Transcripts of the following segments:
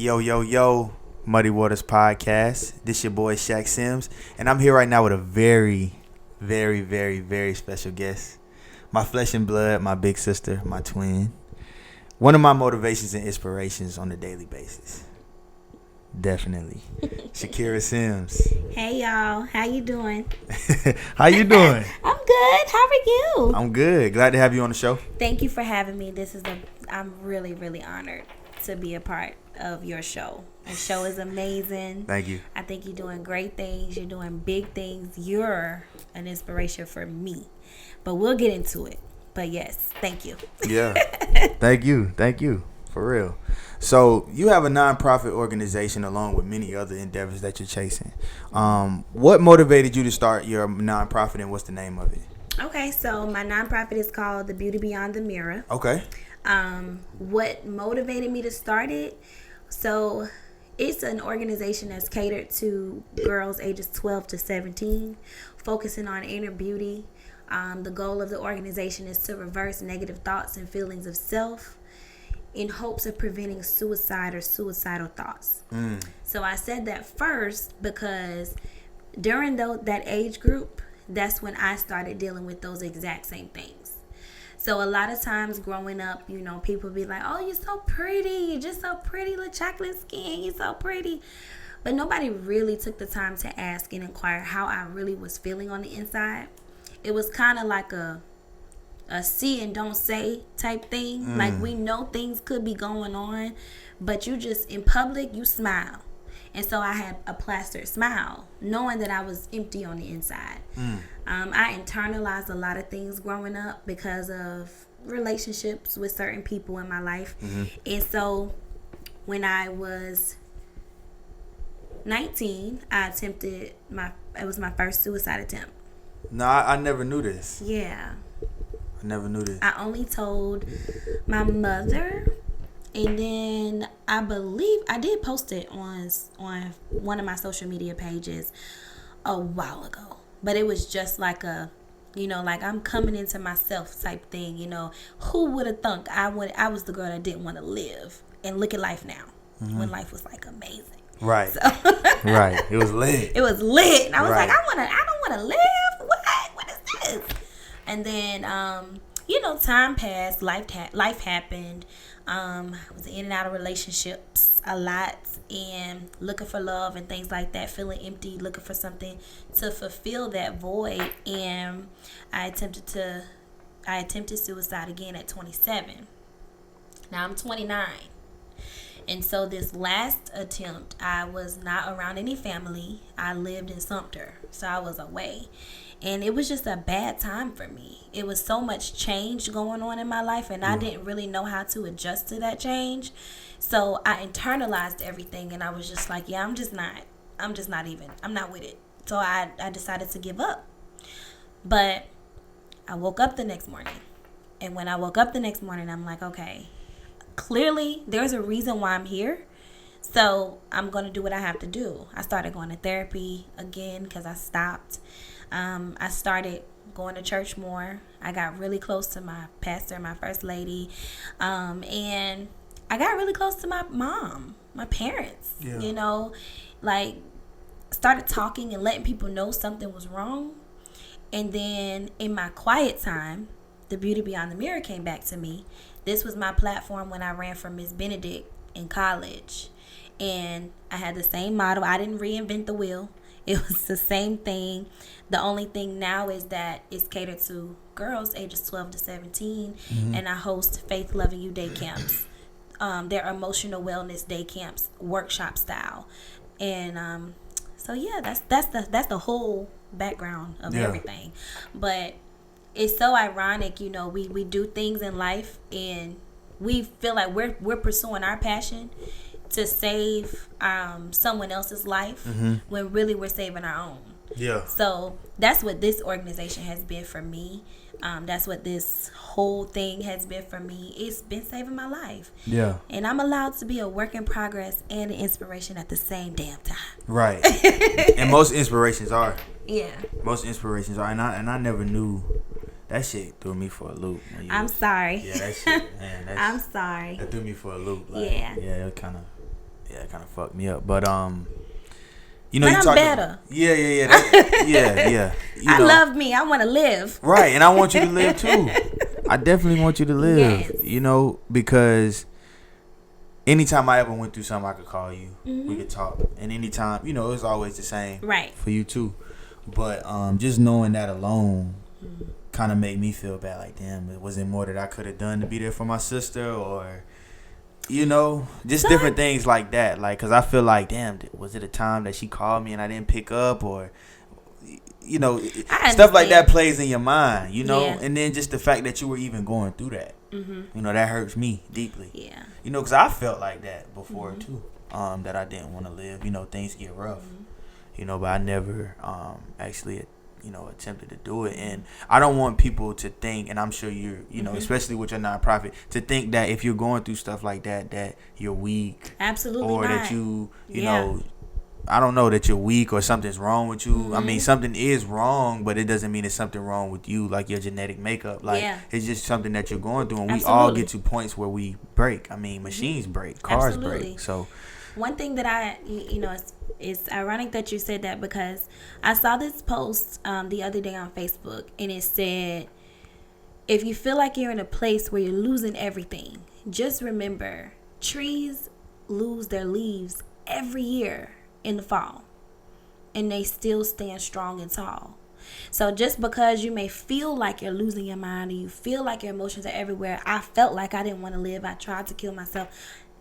Yo, Muddy Waterz podcast. This your boy Shakerah Sims, and I'm here right now with a very, very, very, very special guest. My flesh and blood, my big sister, my twin. One of my motivations and inspirations on a daily basis. Definitely. Shakerah Sims. Hey y'all, how you doing? How you doing? I'm good. How are you? I'm good. Glad to have you on the show. Thank you for having me. I'm really, really honored to be a part of your show. The show is amazing. Thank you. I think you're doing great things. You're doing big things. You're an inspiration for me. But we'll get into it. But yes, thank you. Yeah. Thank you. For real. So you have a nonprofit organization along with many other endeavors that you're chasing. What motivated you to start your nonprofit, and what's the name of it? Okay, so my nonprofit is called The Beauty Beyond the Mirror. Okay. What motivated me to start it? So it's an organization that's catered to girls ages 12 to 17, focusing on inner beauty. The goal of the organization is to reverse negative thoughts and feelings of self in hopes of preventing suicide or suicidal thoughts. So I said that first because during that age group, that's when I started dealing with those exact same things. So a lot of times growing up, people be like, oh, you're so pretty. You're just so pretty, little chocolate skin. You're so pretty. But nobody really took the time to ask and inquire how I really was feeling on the inside. It was kind of like a see and don't say type thing. Like, we know things could be going on, but you just, in public, you smile. And so I had a plastered smile, knowing that I was empty on the inside. I internalized a lot of things growing up because of relationships with certain people in my life. And so when I was 19, it was my first suicide attempt. No, I never knew this. Yeah. I never knew this. I only told my mother, and then I believe I did post it on one of my social media pages a while ago. But it was just like like I'm coming into myself type thing. Who would have thunk I was the girl that didn't want to live, and look at life now, when life was like amazing. Right. So, right. It was lit. It was lit. And I was Right. like, I don't want to live. What is this? And then, time passed. Life happened. I was in and out of relationships a lot and looking for love and things like that, feeling empty, looking for something to fulfill that void. And I attempted suicide again at 27. Now I'm 29. And so this last attempt, I was not around any family. I lived in Sumter, so I was away. And it was just a bad time for me. It was so much change going on in my life, and I didn't really know how to adjust to that change. So I internalized everything, and I was just like, I'm not with it. So I decided to give up. But I woke up the next morning. And when I woke up the next morning, I'm like, okay, clearly there's a reason why I'm here. So I'm going to do what I have to do. I started going to therapy again because I stopped. I started going to church more. I got really close to my pastor, my first lady. And I got really close to my mom, my parents, started talking and letting people know something was wrong. And then in my quiet time, The Beauty Beyond the Mirror came back to me. This was my platform when I ran for Miss Benedict in college. And I had the same motto. I didn't reinvent the wheel. It was the same thing. The only thing now is that it's catered to girls ages 12 to 17. And I host Faith Loving You day camps. They're emotional wellness day camps, workshop style. And so yeah, that's the whole background of everything. But it's so ironic, we do things in life and we feel like we're pursuing our passion to save someone else's life when really we're saving our own. Yeah. So that's what this organization has been for me. That's what this whole thing has been for me. It's been saving my life. Yeah. And I'm allowed to be a work in progress and an inspiration at the same damn time. Right. And most inspirations are. Yeah. Most inspirations are. And I never knew. That shit threw me for a loop. I'm sorry. Yeah, that shit, man. I'm sorry. That threw me for a loop. Yeah. Yeah, it kind of. Yeah, it kind of fucked me up. But you know, but you I'm talked better. Yeah. I love me. I want to live. Right, and I want you to live too. I definitely want you to live. Yes. You know, because anytime I ever went through something, I could call you. We could talk, and anytime, you know, it was always the same. Right. For you too. But just knowing that alone kind of made me feel bad. Like, damn, it wasn't more that I could have done to be there for my sister, or you know, just different things like that. Like, cause I feel like, damn, was it a time that she called me and I didn't pick up, or you know, stuff like that plays in your mind, you know, and then just the fact that you were even going through that, you know, that hurts me deeply. Yeah. You know, cause I felt like that before too, that I didn't want to live. You know, things get rough, you know, but I never actually, you know, attempted to do it. And I don't want people to think, and I'm sure you're, you know, especially with your nonprofit, to think that if you're going through stuff like that, that you're weak. Absolutely or not. That you know, I don't know, that you're weak or something's wrong with you. I mean, something is wrong, but it doesn't mean it's something wrong with you, like your genetic makeup. Like, it's just something that you're going through, and we all get to points where we break. I mean, machines break, cars break. So one thing that you know, it's ironic that you said that, because I saw this post the other day on Facebook, and it said, if you feel like you're in a place where you're losing everything, just remember, trees lose their leaves every year in the fall, and they still stand strong and tall. So just because you may feel like you're losing your mind, or you feel like your emotions are everywhere, I felt like I didn't want to live, I tried to kill myself,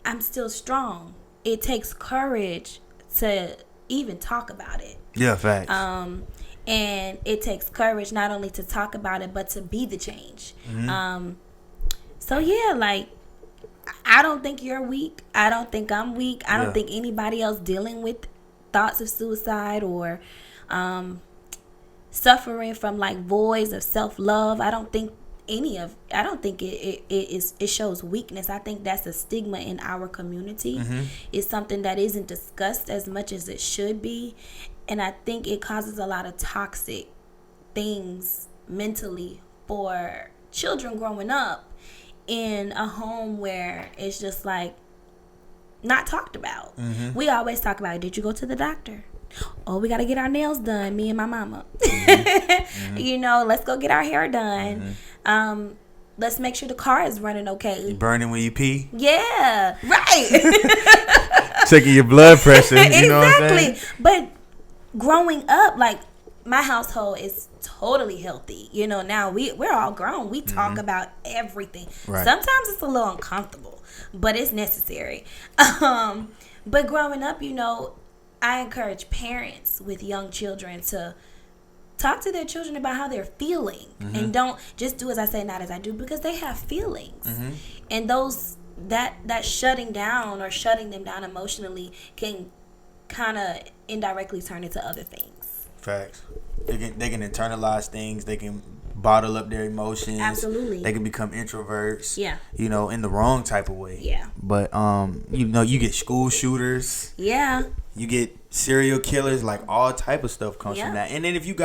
I'm still strong. It takes courage to even talk about it. Yeah, facts. And it takes courage not only to talk about it, but to be the change. So yeah, like, I don't think you're weak. I don't think I'm weak. I don't think anybody else dealing with thoughts of suicide or suffering from like voids of self-love, I don't think it shows weakness. I think that's a stigma in our community. It's something that isn't discussed as much as it should be, and I think it causes a lot of toxic things mentally for children growing up in a home where it's just like not talked about. We always talk about, did you go to the doctor? Oh, we got to get our nails done, me and my mama. You know, let's go get our hair done. Let's make sure the car is running okay. You burning when you pee? Yeah, right. Checking your blood pressure. You know what I'm saying? But growing up, like, my household is totally healthy. You know, now we're all grown. We talk about everything. Right. Sometimes it's a little uncomfortable, but it's necessary. But growing up, you know, I encourage parents with young children to talk to their children about how they're feeling, and don't just do as I say, not as I do, because they have feelings, and those that shutting down or shutting them down emotionally can kind of indirectly turn into other things. Facts. They can internalize things. They can bottle up their emotions. Absolutely. They can become introverts. Yeah. You know, in the wrong type of way. Yeah. But you know, you get school shooters. Yeah. You get serial killers. Like, all type of stuff comes from that. And then if you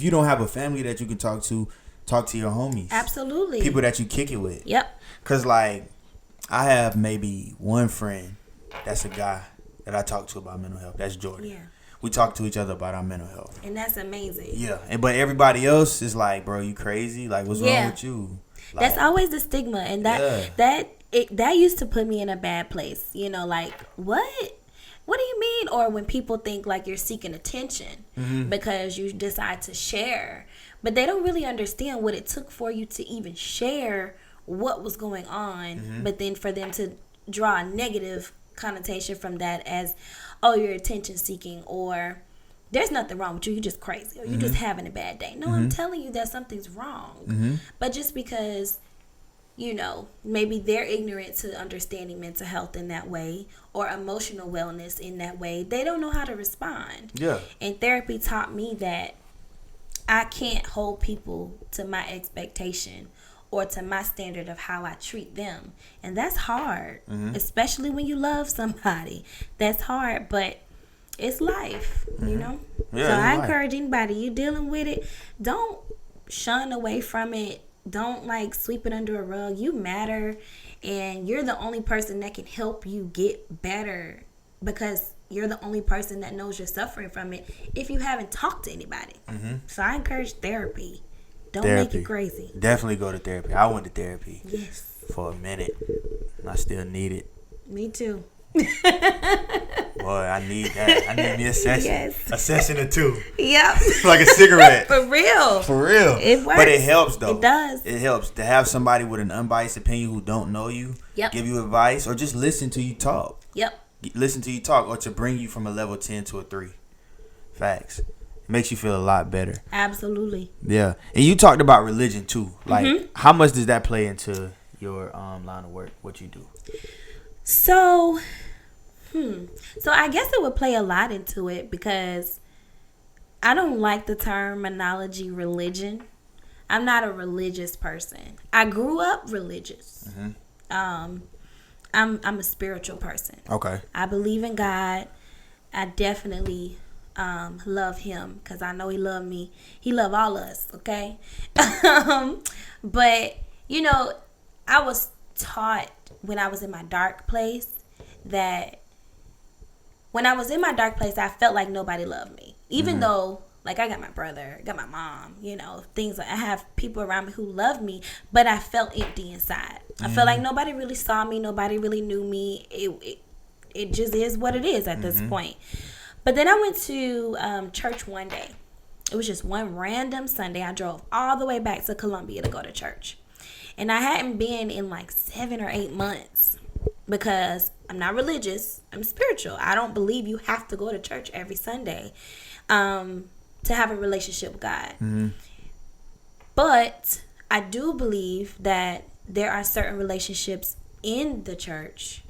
don't have a family that you can talk to your homies. Absolutely. People that you kick it with. Yep. Cause like, I have maybe one friend that's a guy that I talk to about mental health. That's Jordan. Yeah. We talk to each other about our mental health. And that's amazing. Yeah. But everybody else is like, bro, you crazy? Like, what's wrong with you? Like, that's always the stigma. And that used to put me in a bad place. You know, like, what do you mean? Or when people think like you're seeking attention because you decide to share. But they don't really understand what it took for you to even share what was going on. But then for them to draw a negative connotation from that as, oh, you're attention seeking, or there's nothing wrong with you, you're just crazy, or you're just having a bad day. No, I'm telling you that something's wrong. But just because, you know, maybe they're ignorant to understanding mental health in that way, or emotional wellness in that way, they don't know how to respond. Yeah. And therapy taught me that I can't hold people to my expectation or to my standard of how I treat them. And that's hard, especially when you love somebody. That's hard, but it's life, you know? Yeah, so I encourage anybody, you dealing with it, don't shun away from it. Don't like sweep it under a rug. You matter, and you're the only person that can help you get better because you're the only person that knows you're suffering from it if you haven't talked to anybody. So I encourage therapy. Don't make it crazy. Definitely go to therapy. I went to therapy. Yes. For a minute. And I still need it. Me too. Boy, I need that. I need me a session. Yes. A session or two. Yep. Like a cigarette. For real. For real. It works. But it helps though. It does. It helps to have somebody with an unbiased opinion who don't know you. Yep. Give you advice or just listen to you talk. Yep. Listen to you talk or to bring you from a level 10 to a 3. Facts. It makes you feel a lot better. Absolutely. Yeah. And you talked about religion too. Like how much does that play into your line of work, what you do? So I guess it would play a lot into it because I don't like the terminology religion. I'm not a religious person. I grew up religious. I'm a spiritual person. Okay. I believe in God. I definitely love him because I know he loved me. He loved all of us, okay? But, I was taught when I was in my dark place that when I was in my dark place, I felt like nobody loved me. Even though, like, I got my brother, got my mom, things like I have people around me who love me, but I felt empty inside. I felt like nobody really saw me. Nobody really knew me. It just is what it is at this point. But then I went to church one day. It was just one random Sunday. I drove all the way back to Columbia to go to church. And I hadn't been in like 7 or 8 months because I'm not religious. I'm spiritual. I don't believe you have to go to church every Sunday to have a relationship with God. But I do believe that there are certain relationships in the church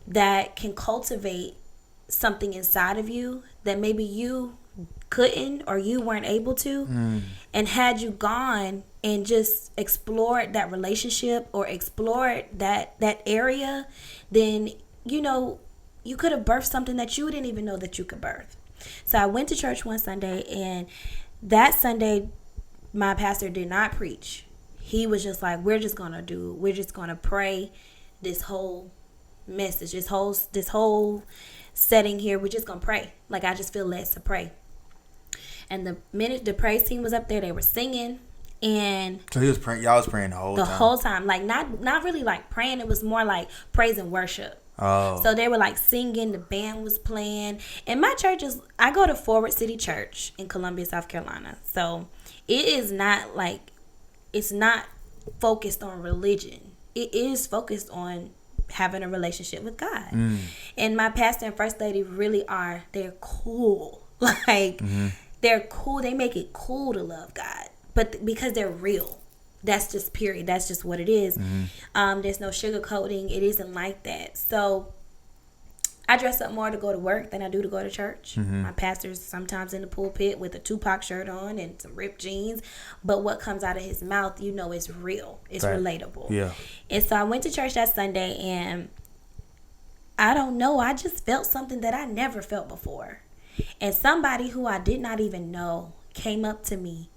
that can cultivate something inside of you that maybe you couldn't or you weren't able to. And had you gone and just explored that relationship or explored that area, then you could have birthed something that you didn't even know that you could birth. So I went to church one Sunday, and that Sunday my pastor did not preach. He was just like, we're just gonna pray this whole message, this whole setting here. We're just gonna pray. Like, I just feel led to pray. And the minute the praise team was up there, they were singing. And so he was praying. Y'all was praying the whole time. Like, not really like praying. It was more like praise and worship. Oh. So they were like singing. The band was playing. And my church I go to Forward City Church in Columbia, South Carolina. So it is not like, it's not focused on religion. It is focused on having a relationship with God. And my pastor and first lady really are. They're cool. Like, they're cool. They make it cool to love God. But because they're real. That's just period. That's just what it is. There's no sugarcoating. It isn't like that. So I dress up more to go to work than I do to go to church. My pastor's sometimes in the pulpit with a Tupac shirt on and some ripped jeans. But what comes out of his mouth, is real. It's relatable. Yeah. And so I went to church that Sunday, and I don't know. I just felt something that I never felt before. And somebody who I did not even know came up to me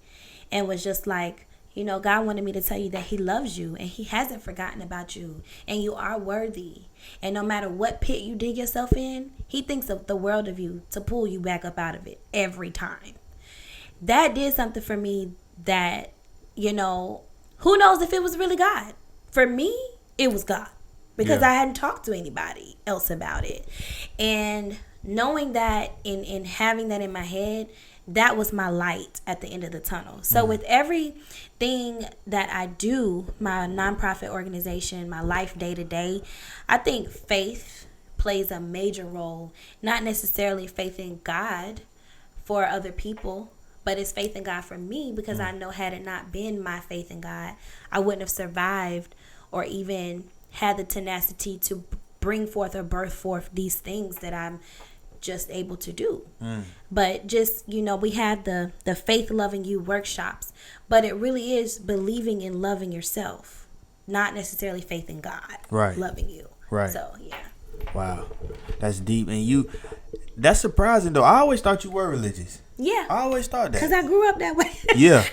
and was just like, God wanted me to tell you that he loves you and he hasn't forgotten about you and you are worthy. And no matter what pit you dig yourself in, he thinks of the world of you to pull you back up out of it every time. That did something for me that, who knows if it was really God. For me, it was God because I hadn't talked to anybody else about it. And knowing that and having that in my head, that was my light at the end of the tunnel. So with everything that I do, my nonprofit organization, my life day to day, I think faith plays a major role. Not necessarily faith in God for other people, but it's faith in God for me because I know had it not been my faith in God, I wouldn't have survived or even had the tenacity to bring forth or birth forth these things that I'm just able to do. But just, we had the faith loving you workshops, but it really is believing and loving yourself, not necessarily faith in God loving you. So Wow, that's deep. And that's surprising though. I always thought you were religious. I always thought that because I grew up that way. yeah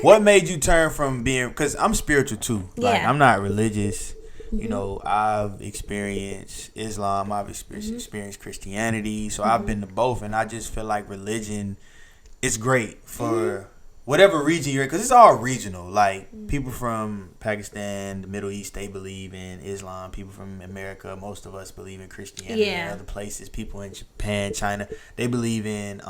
What made you turn from being, because I'm spiritual too, like I'm not religious, You know, I've experienced Islam. I've experienced Christianity. So I've been to both, and I just feel like religion is great for whatever region you're in, because it's all regional. Like, people from Pakistan, the Middle East, they believe in Islam. People from America, most of us believe in Christianity. Yeah. Other places, people in Japan, China, they believe in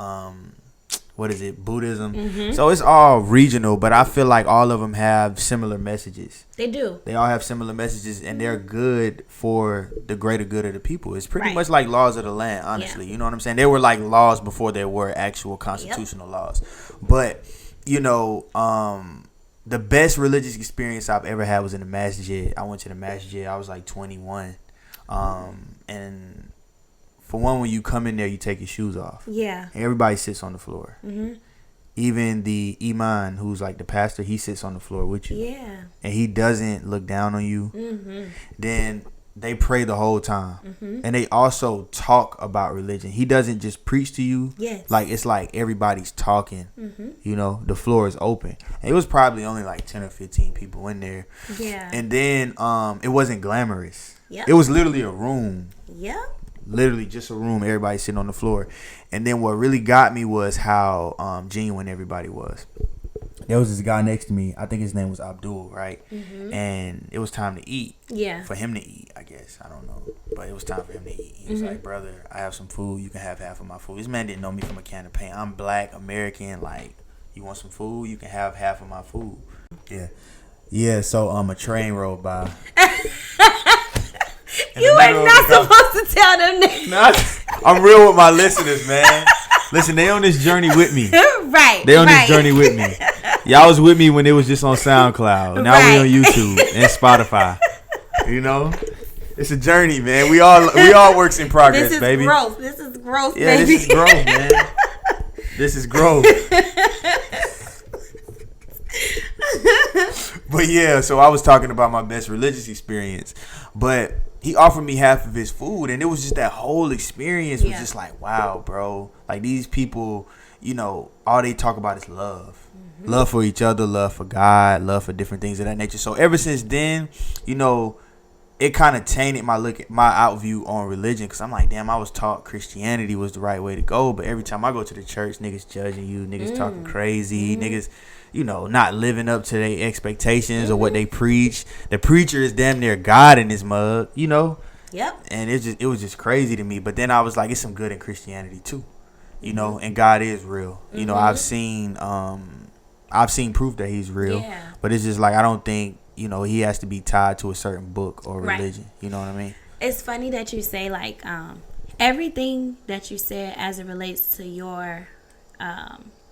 Buddhism. So it's all regional, but I feel like all of them have similar messages. They do. They all have similar messages, and they're good for the greater good of the people. It's pretty Right. much like laws of the land, honestly. You know what I'm saying? They were like laws before there were actual constitutional laws. But, you know, the best religious experience I've ever had was in the masjid. I went to the masjid. I was like 21. And for one, when you come in there, you take your shoes off. Yeah. Everybody sits on the floor. Even the imam, who's like the pastor, he sits on the floor with you. Yeah. And he doesn't look down on you. Then they pray the whole time. And they also talk about religion. He doesn't just preach to you. Yes. Like, it's like everybody's talking. You know, the floor is open. And it was probably only like 10 or 15 people in there. Yeah. And then it wasn't glamorous. Yep. It was literally a room. Yep. Literally just a room, everybody sitting on the floor. And then what really got me was how genuine everybody was. There was this guy next to me, I think his name was Abdul, right? And it was time to eat. Yeah. For him to eat, I guess. I don't know. But it was time for him to eat. He was like, brother, I have some food. You can have half of my food. This man didn't know me from a can of paint. I'm black, American. Like, you want some food? You can have half of my food. Yeah. Yeah, so a train rolled by. You are not supposed to tell them that. I'm real with my listeners, man. Listen, they on this journey with me. Right. They on this journey with me. Y'all was with me when it was just on SoundCloud. Now we on YouTube and Spotify. You know? It's a journey, man. We all works in progress, this is baby. Growth. This is growth, yeah, baby. This is growth, man. This is growth. But yeah, so I was talking about my best religious experience. But he offered me half of his food, and it was just that whole experience was just like, wow, bro. Like, these people, you know, all they talk about is love. Love for each other, love for God, love for different things of that nature. So ever since then, you know, it kind of tainted my outview on religion, because I'm like, damn, I was taught Christianity was the right way to go, but every time I go to the church, niggas judging you, niggas talking crazy, niggas, you know, not living up to their expectations or what they preach. The preacher is damn near God in his mug, you know. Yep. And it was just crazy to me. But then I was like, it's some good in Christianity too, you know, and God is real. You know, I've seen proof that he's real, but it's just like, I don't think, you know, he has to be tied to a certain book or religion. You know what I mean? It's funny that you say, like, everything that you said as it relates to your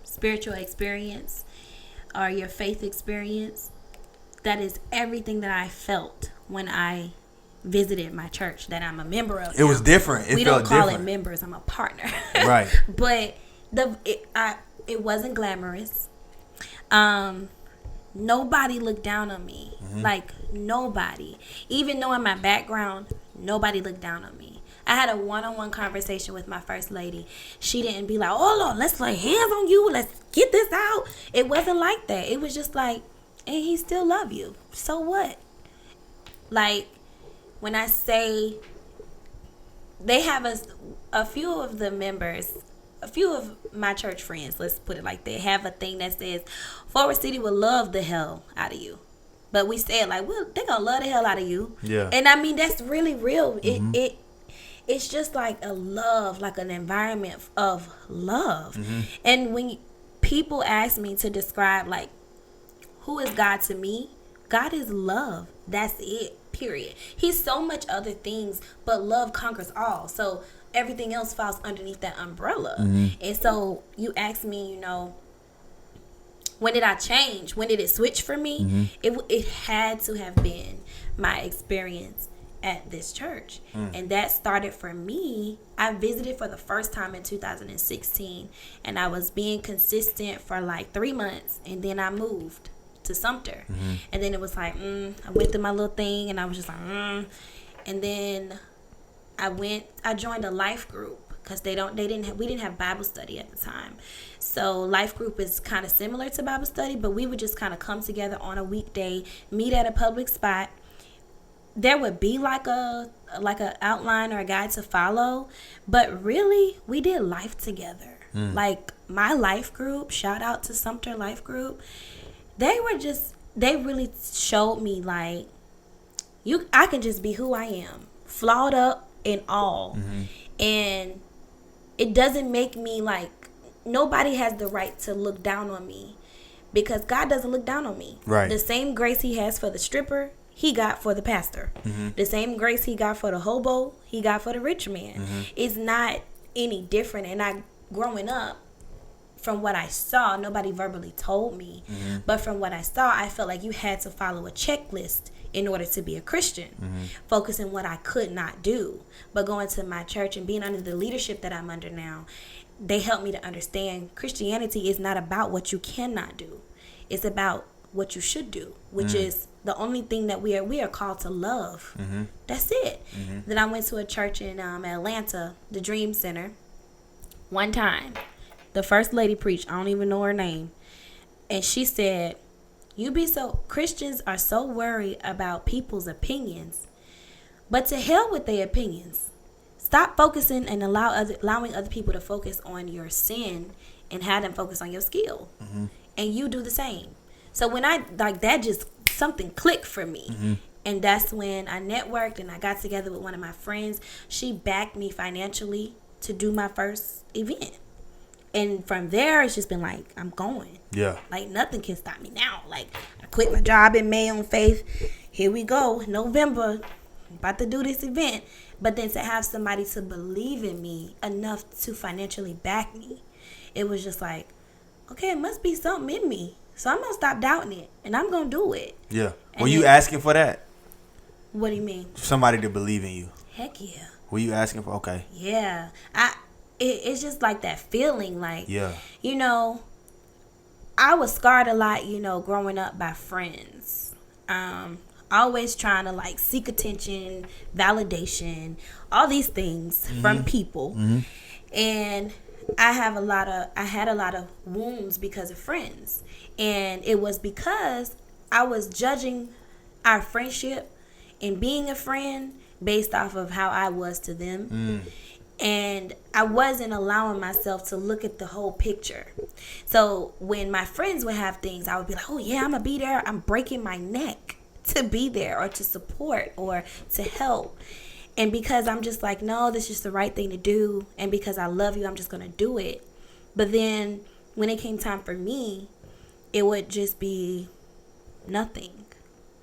spiritual experience or your faith experience, that is everything that I felt when I visited my church that I'm a member of. It was different. We don't call it members. I'm a partner. Right. But it wasn't glamorous. Nobody looked down on me. Like, nobody. Even knowing my background, nobody looked down on me. I had a one-on-one conversation with my first lady. She didn't be like, oh, Lord, let's lay hands on you. Let's get this out. It wasn't like that. It was just like, and he still love you. So what? Like, when I say they have a few of the members, a few of my church friends, let's put it like that, have a thing that says, Forward City will love the hell out of you. But we say it like, well, they're going to love the hell out of you. Yeah. And I mean, that's really real. It's just like a love, like an environment of love. And when people ask me to describe, like, who is God to me? God is love. That's it, period. He's so much other things, but love conquers all. So everything else falls underneath that umbrella. And so you ask me, you know, when did I change? When did it switch for me? It had to have been my experience at this church. And that started for me. I visited for the first time in 2016, and I was being consistent for like 3 months, and then I moved to Sumter. And then it was like, I went through my little thing, and I was just like, and then I joined a life group, because we didn't have Bible study at the time. So life group is kind of similar to Bible study, but we would just kind of come together on a weekday, meet at a public spot, there would be like a outline or a guide to follow, but really we did life together. Like my life group, shout out to Sumter Life Group, they really showed me like I can just be who I am, flawed up and all. And it doesn't make me like, nobody has the right to look down on me, because God doesn't look down on me. Right. The same grace he has for the stripper, he got for the pastor. The same grace he got for the hobo, he got for the rich man. It's not any different. And growing up, from what I saw, nobody verbally told me, but from what I saw, I felt like you had to follow a checklist in order to be a Christian, focusing what I could not do. But going to my church and being under the leadership that I'm under now, they helped me to understand Christianity is not about what you cannot do. It's about what you should do, which is the only thing that we are called to love. That's it. Then I went to a church in Atlanta, the Dream Center, one time. The first lady preached. I don't even know her name. And she said, Christians are so worried about people's opinions, but to hell with their opinions. Stop focusing and allowing other people to focus on your sin and have them focus on your skill. And you do the same. So when I, like, that just, something clicked for me. And that's when I networked and I got together with one of my friends. She backed me financially to do my first event. And from there, it's just been like, I'm going. Yeah. Like, nothing can stop me now. Like, I quit my job in May on faith. Here we go. November, I'm about to do this event. But then to have somebody to believe in me enough to financially back me, it was just like, okay, it must be something in me. So I'm going to stop doubting it. And I'm going to do it. Yeah. Were you asking for that? What do you mean? Somebody to believe in you. Heck yeah. Were you asking for? Okay. Yeah. It's just like that feeling, like, yeah. You know, I was scarred a lot, you know, growing up by friends. Always trying to like seek attention, validation, all these things from people. And I had a lot of wounds because of friends. And it was because I was judging our friendship and being a friend based off of how I was to them. And I wasn't allowing myself to look at the whole picture. So when my friends would have things, I would be like, oh yeah, I'm going to be there. I'm breaking my neck to be there or to support or to help. And because I'm just like, no, this is just the right thing to do. And because I love you, I'm just going to do it. But then when it came time for me, it would just be nothing.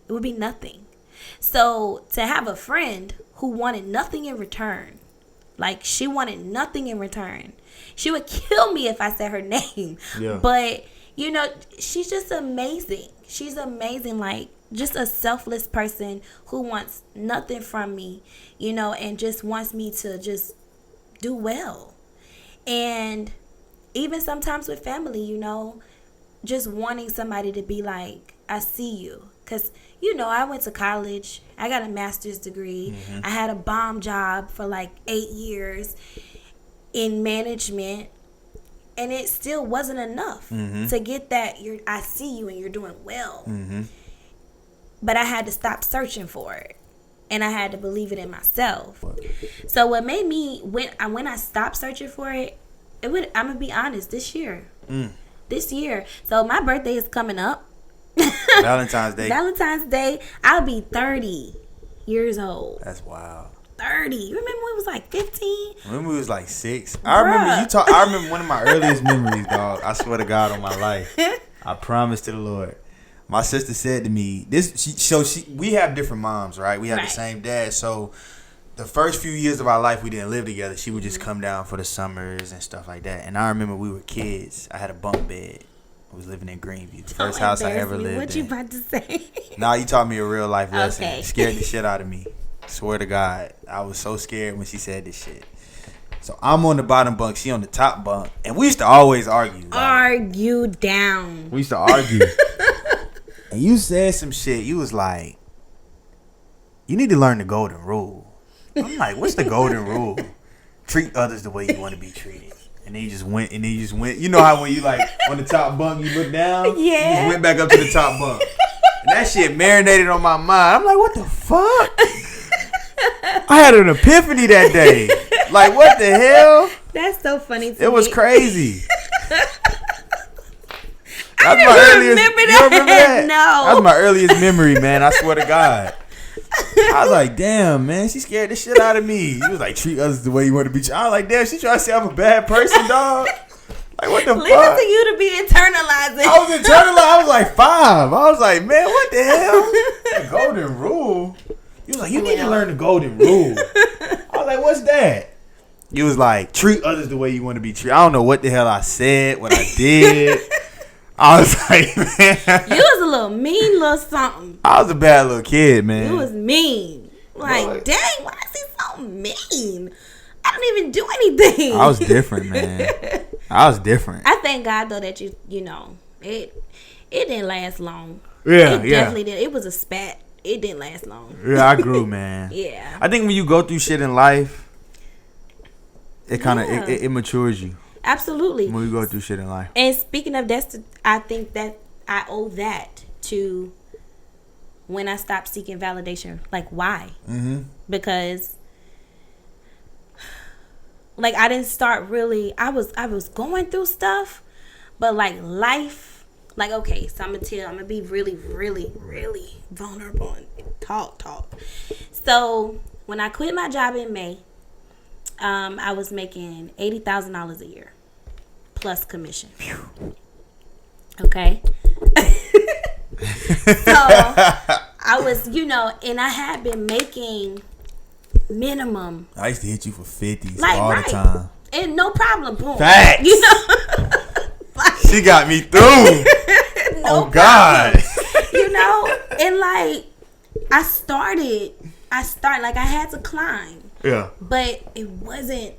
It would be nothing. So to have a friend who wanted nothing in return, like she wanted nothing in return. She would kill me if I said her name. Yeah. But, you know, she's just amazing. She's amazing. Like, just a selfless person who wants nothing from me, you know, and just wants me to just do well. And even sometimes with family, you know, just wanting somebody to be like, I see you. Because, you know, I went to college. I got a master's degree. I had a bomb job for like 8 years in management. And it still wasn't enough to get that I see you and you're doing well. But I had to stop searching for it. And I had to believe it in myself. So what made me, when I stopped searching for it, I'm going to be honest, this year. This year. So my birthday is coming up. Valentine's Day. I'll be 30 years old. That's wild. 30. You remember when it was like 15? I remember it was like 6. I remember one of my earliest memories, dog. I swear to God on my life. I promise to the Lord. My sister said to me, we have different moms, right? We have the same dad. So the first few years of our life, we didn't live together. She would just come down for the summers and stuff like that. And I remember we were kids. I had a bunk bed. I was living in Greenview. The first house I ever lived in. What you about to say? Nah, you taught me a real life lesson. Okay. Scared the shit out of me. Swear to God. I was so scared when she said this shit. So I'm on the bottom bunk. She on the top bunk. And we used to always argue. Argue down. We used to argue. And you said some shit. You was like, you need to learn the golden rule. I'm like, what's the golden rule? Treat others the way you want to be treated. And then you just went. You know how when you like on the top bunk, you look down? Yeah. You just went back up to the top bunk. And that shit marinated on my mind. I'm like, what the fuck? I had an epiphany that day. Like, what the hell? That's so funny to me. It was crazy. I never remember that. You remember that? No. That was my earliest memory, man. I swear to God. I was like, damn, man, she scared the shit out of me. He was like, treat others the way you want to be treated. I was like, damn, she trying to say I'm a bad person, dog. Like, what the fuck? Leave it to you to be internalizing. I was internalizing. I was like 5. I was like, man, what the hell? The golden rule. He was like, you need to learn the golden rule. I was like, what's that? He was like, treat others the way you want to be treated. I don't know what the hell I said, what I did. I was like, man. You was a little mean little something. I was a bad little kid, man. You was mean. Like, Boy. dang, why is he so mean? I don't even do anything. I was different, man. I was different. I thank God, though, that you know, it didn't last long. Yeah, It definitely did. It was a spat. It didn't last long. Yeah, I grew, man. Yeah. I think when you go through shit in life, it kind of it matures you. Absolutely. When you go through shit in life. And speaking of that, I think that I owe that to when I stopped seeking validation. Like, why? Mm-hmm. Because, like, I didn't start really. I was going through stuff, but like life. Like, okay, so I'm gonna be really, really, really vulnerable and talk. So when I quit my job in May, I was making $80,000 a year plus commission. Okay. So I was, and I had been making minimum. I used to hit you for 50s Like, all right. the time. And no problem, boom. Facts. Like, She got me through. no Oh God. And like I started like I had to climb, Yeah. but it wasn't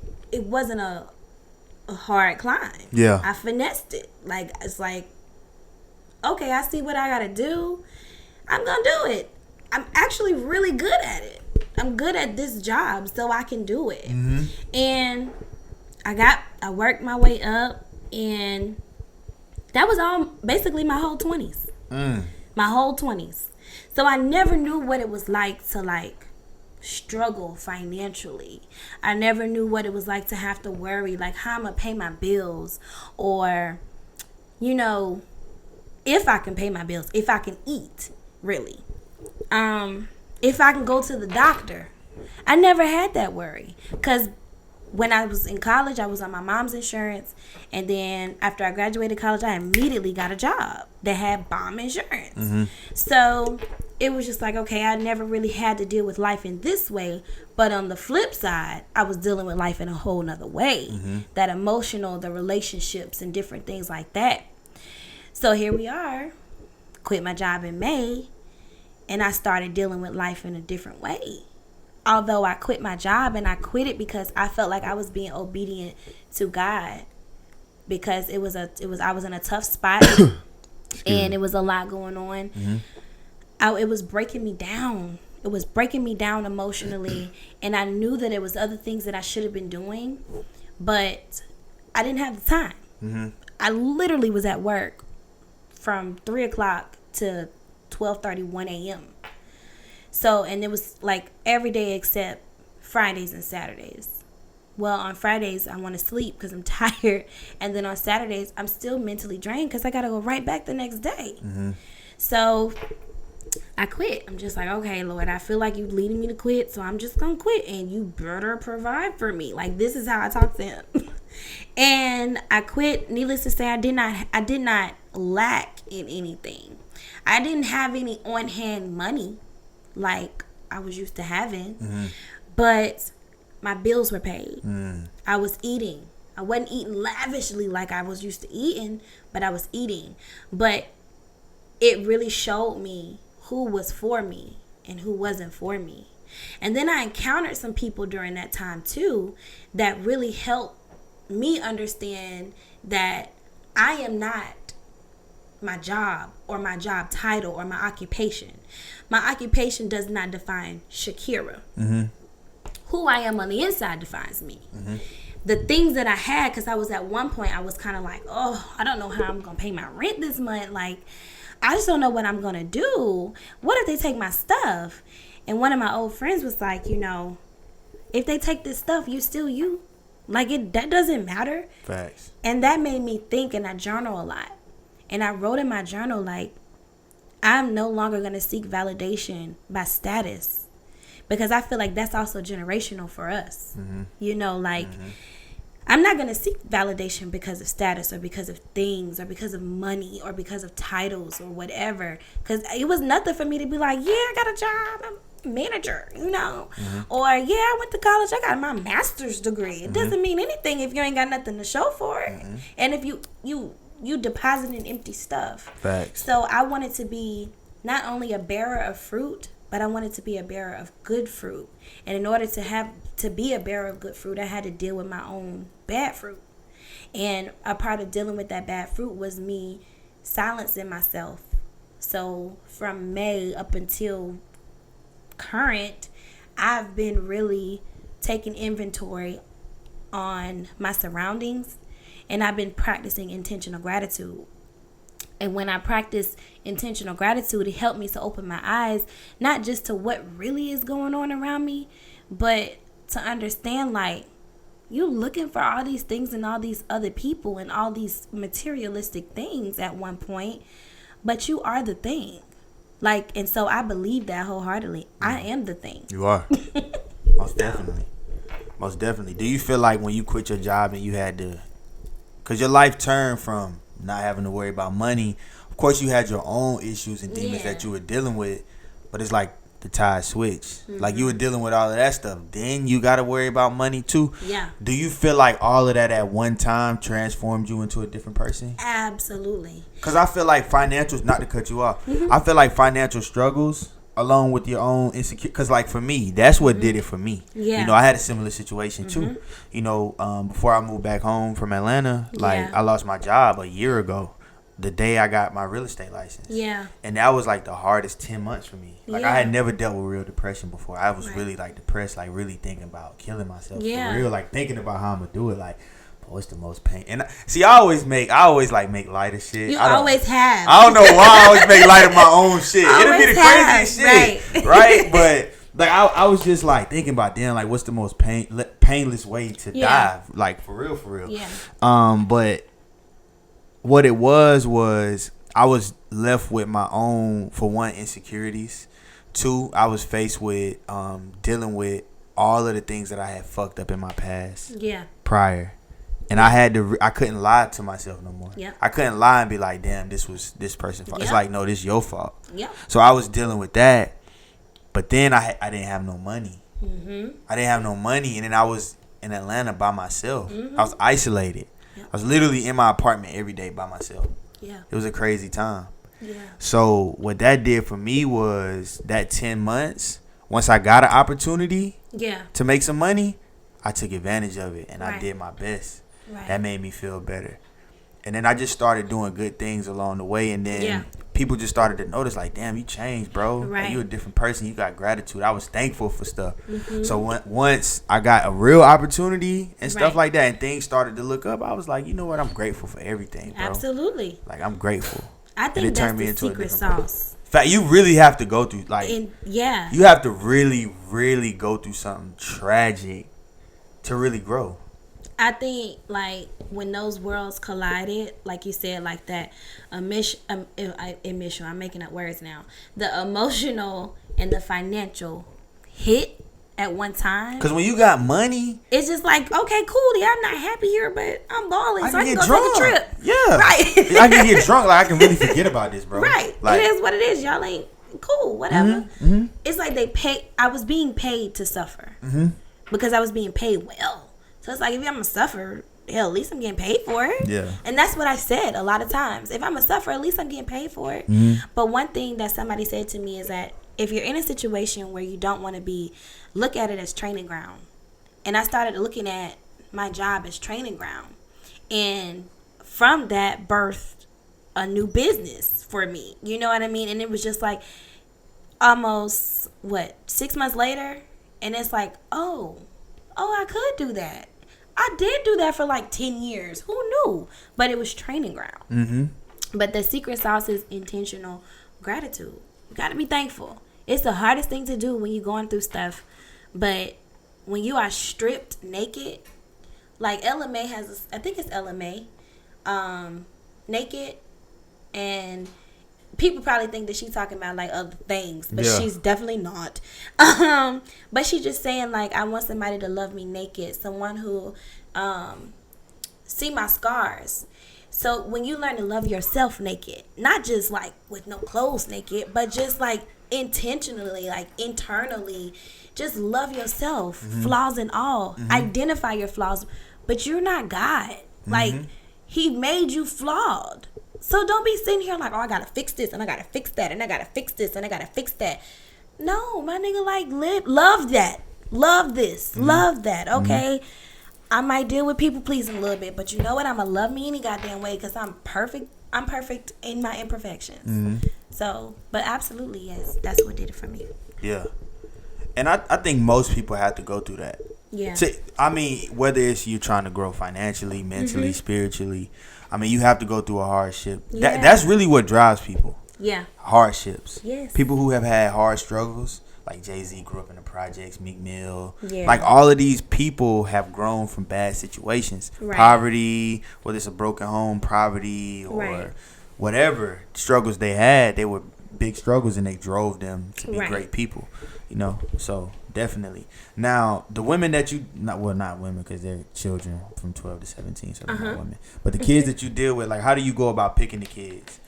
a hard climb. Yeah. I finessed it. Like, it's like, okay, I see what I gotta do. I'm gonna do it. I'm actually really good at it. I'm good at this job, so I can do it. Mm-hmm. And I worked my way up, and that was all basically my whole 20s. My whole 20s. So I never knew what it was like to like struggle financially. I never knew what it was like to have to worry like how I'm gonna pay my bills, or if I can pay my bills, if I can eat, really. If I can go to the doctor. I never had that worry, because when I was in college, I was on my mom's insurance, and then after I graduated college, I immediately got a job that had bomb insurance. Mm-hmm. So it was just like, okay, I never really had to deal with life in this way, but on the flip side, I was dealing with life in a whole nother way. Mm-hmm. That emotional, the relationships and different things like that. So here we are, quit my job in May, and I started dealing with life in a different way. Although I quit my job, and I quit it because I felt like I was being obedient to God, because I was in a tough spot and it was a lot going on. Mm-hmm. It was breaking me down. It was breaking me down emotionally, and I knew that it was other things that I should have been doing, but I didn't have the time. Mm-hmm. I literally was at work from 3 o'clock to 12:30, 1 a.m. So, and it was like every day except Fridays and Saturdays. Well, on Fridays, I want to sleep because I'm tired. And then on Saturdays, I'm still mentally drained because I got to go right back the next day. Mm-hmm. So I quit. I'm just like, okay, Lord, I feel like you're leading me to quit, so I'm just going to quit. And you better provide for me. Like, this is how I talk to him. And I quit. Needless to say, I did not lack in anything. I didn't have any on-hand money like I was used to having. Mm-hmm. But my bills were paid. I was eating. I wasn't eating lavishly like I was used to eating, but I was eating. But it really showed me who was for me and who wasn't for me. And then I encountered some people during that time too that really helped me understand that I am not my job or my job title or my occupation. My occupation does not define Shakerah. Mm-hmm. Who I am on the inside defines me. Mm-hmm. The things that I had, because I was at one point, I was kind of like, oh, I don't know how I'm going to pay my rent this month. Like, I just don't know what I'm going to do. What if they take my stuff? And one of my old friends was like, if they take this stuff, you still you. Like, that doesn't matter. Facts. And that made me think, and I journal a lot. And I wrote in my journal, like, I'm no longer going to seek validation by status. Because I feel like that's also generational for us. Mm-hmm. I'm not going to seek validation because of status or because of things or because of money or because of titles or whatever. Because it was nothing for me to be like, yeah, I got a job. I'm a manager, Mm-hmm. Or, yeah, I went to college. I got my master's degree. It doesn't mean anything if you ain't got nothing to show for it. Mm-hmm. And if you depositing empty stuff. Facts. So I wanted to be not only a bearer of fruit, but I wanted to be a bearer of good fruit. And in order to be a bearer of good fruit, I had to deal with my own bad fruit. And a part of dealing with that bad fruit was me silencing myself. So from May up until current, I've been really taking inventory on my surroundings, and I've been practicing intentional gratitude. And when I practice intentional gratitude, it helped me to open my eyes, not just to what really is going on around me, but to understand, like, you looking for all these things and all these other people and all these materialistic things at one point, but you are the thing. Like, and so I believe that wholeheartedly. I am the thing. You are. Most definitely. Most definitely. Do you feel like when you quit your job and you had to, because your life turned from not having to worry about money, of course you had your own issues and demons that you were dealing with, but it's like the tide switched. Mm-hmm. Like, you were dealing with all of that stuff, then you got to worry about money too. Yeah. Do you feel like all of that at one time transformed you into a different person? Absolutely. Because I feel like financial, not to cut you off, I feel like financial struggles along with your own insecurity, because like for me, that's what did it for me. Yeah. I had a similar situation too. Before I moved back home from Atlanta, I lost my job a year ago, the day I got my real estate license. Yeah. And that was like the hardest 10 months for me. Like, I had never dealt with real depression before. I was really like depressed, like really thinking about killing myself. For real, like thinking about how I'm gonna do it. Like, what's the most pain? And see, I always make light of shit. You always have. I don't know why I always make light of my own shit. It'll be the craziest shit, right? But like I was just like thinking about damn, like what's the most painless way to die? Like for real. Yeah. But what it was I was left with my own, for one, insecurities. Two, I was faced with dealing with all of the things that I had fucked up in my past. Yeah. Prior. And I couldn't lie to myself no more. Yeah. I couldn't lie and be like, damn, this was this person's fault. Yep. It's like, no, this is your fault. Yeah. So I was dealing with that. But then I didn't have no money. Mm-hmm. I didn't have no money. And then I was in Atlanta by myself. Mm-hmm. I was isolated. Yep. I was literally in my apartment every day by myself. Yeah. It was a crazy time. Yeah. So what that did for me was that 10 months, once I got an opportunity to make some money, I took advantage of it and I did my best. Right. That made me feel better. And then I just started doing good things along the way. And then people just started to notice, like, damn, you changed, bro. Right. Like, you're a different person. You got gratitude. I was thankful for stuff. Mm-hmm. So once I got a real opportunity and stuff like that and things started to look up, I was like, you know what? I'm grateful for everything, bro. Absolutely. Like, I'm grateful. I think that's the secret sauce. Fact, you really have to go through, like, you have to really, really go through something tragic to really grow. I think, like, when those worlds collided, like you said, like that emission, I'm making up words now. The emotional and the financial hit at one time. Because when you got money, it's just like, okay, cool. Yeah, I'm not happy here, but I'm balling, so I can go drunk. take a trip. Yeah. Right. I can get drunk. Like, I can really forget about this, bro. Right. Like, it is what it is. Y'all ain't cool, whatever. Mm-hmm. It's like I was being paid to suffer because I was being paid well. So it's like, if I'm going to suffer, hell, at least I'm getting paid for it. Yeah. And that's what I said a lot of times. If I'm going to suffer, at least I'm getting paid for it. Mm-hmm. But one thing that somebody said to me is that if you're in a situation where you don't want to be, look at it as training ground. And I started looking at my job as training ground. And from that birthed a new business for me. You know what I mean? And it was just like almost, 6 months later? And it's like, oh, I could do that. I did do that for like 10 years. Who knew? But it was training ground. Mm-hmm. But the secret sauce is intentional gratitude. You got to be thankful. It's the hardest thing to do when you're going through stuff. But when you are stripped naked, like LMA has, I think it's LMA, naked, and people probably think that she's talking about like other things, but she's definitely not. But she's just saying like, I want somebody to love me naked, someone who see my scars. So when you learn to love yourself naked, not just like with no clothes naked, but just like intentionally, like internally, just love yourself, flaws and all. Identify your flaws, but you're not God. Like, he made you flawed. So don't be sitting here like, oh, I gotta fix this and I gotta fix that and I gotta fix this and I gotta fix that. No, my nigga, like, love that. Love this. Love that, okay? I might deal with people pleasing a little bit, but you know what? I'm gonna love me any goddamn way because I'm perfect. I'm perfect in my imperfections. So, but absolutely, yes, that's what did it for me. Yeah. And I think most people have to go through that. Yeah. I mean, whether it's you trying to grow financially, mentally, spiritually, I mean, you have to go through a hardship. Yeah. That's really what drives people. Yeah. Hardships. Yes. People who have had hard struggles, like Jay-Z grew up in the projects, Meek Mill. Yeah. Like, all of these people have grown from bad situations. Right. Poverty, whether it's a broken home, poverty, or whatever struggles they had, they were big struggles and they drove them to be great people. You know, so definitely. Now, the women that you, not women because they're children from 12 to 17, so they're not women. But the kids that you deal with, like, how do you go about picking the kids?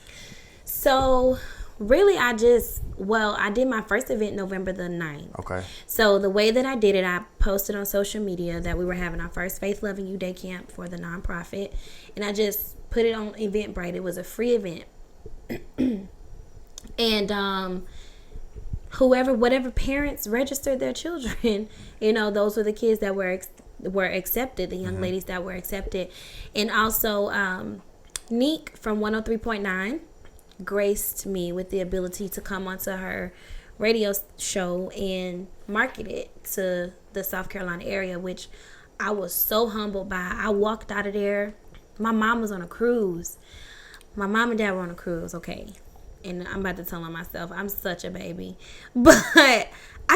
So, really, I did my first event November the 9th. Okay. So, the way that I did it, I posted on social media that we were having our first Faith Loving You Day camp for the nonprofit. And I just put it on Eventbrite. It was a free event. And, whatever parents registered their children, you know, those were the kids that were accepted, the young ladies that were accepted. And also, Neek from 103.9 graced me with the ability to come onto her radio show and market it to the South Carolina area, which I was so humbled by. I walked out of there. My mom was on a cruise. My mom and dad were on a cruise, okay. And I'm about to tell on myself, I'm such a baby. But I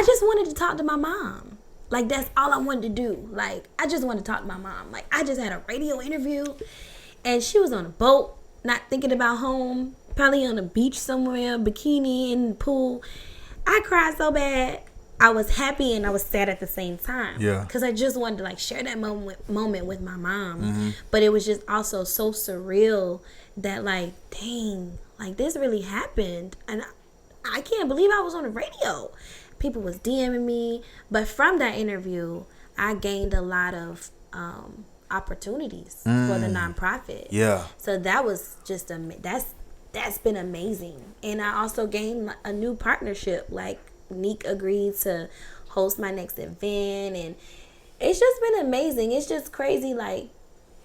just wanted to talk to my mom. Like, that's all I wanted to do. Like, I just wanted to talk to my mom. Like, I just had a radio interview. And she was on a boat, not thinking about home. Probably on a beach somewhere, bikini in the pool. I cried so bad. I was happy and I was sad at the same time. Yeah. Because I just wanted to, like, share that moment with my mom. But it was just also so surreal that, like, dang, like, this really happened. And I can't believe I was on the radio. People was DMing me. But from that interview, I gained a lot of opportunities for the nonprofit. Yeah. So that was just that's been amazing. And I also gained a new partnership. Like, Neek agreed to host my next event. And it's just been amazing. It's just crazy, like,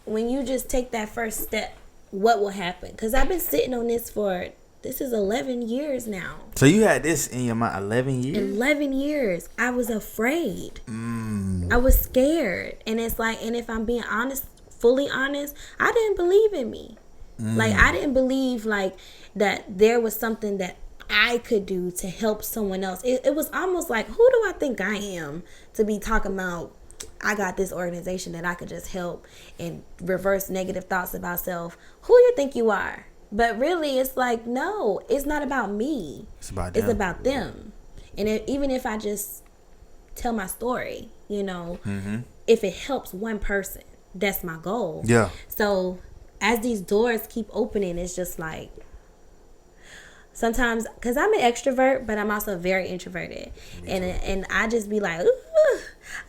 when you just take that first step, what will happen? Because I've been sitting on this this is 11 years now. So you had this in your mind 11 years? 11 years. I was afraid. I was scared. And it's like, and if I'm being honest, fully honest, I didn't believe in me. Like, I didn't believe, like, that there was something that I could do to help someone else. It was almost like, who do I think I am to be talking about, I got this organization that I could just help and reverse negative thoughts about self. Who you think you are? But really, it's like, no, it's not about me. It's about them. It's about them. And even if I just tell my story, you know, if it helps one person, that's my goal. Yeah. So as these doors keep opening, it's just like, sometimes, because I'm an extrovert, but I'm also very introverted. And I just be like, ooh,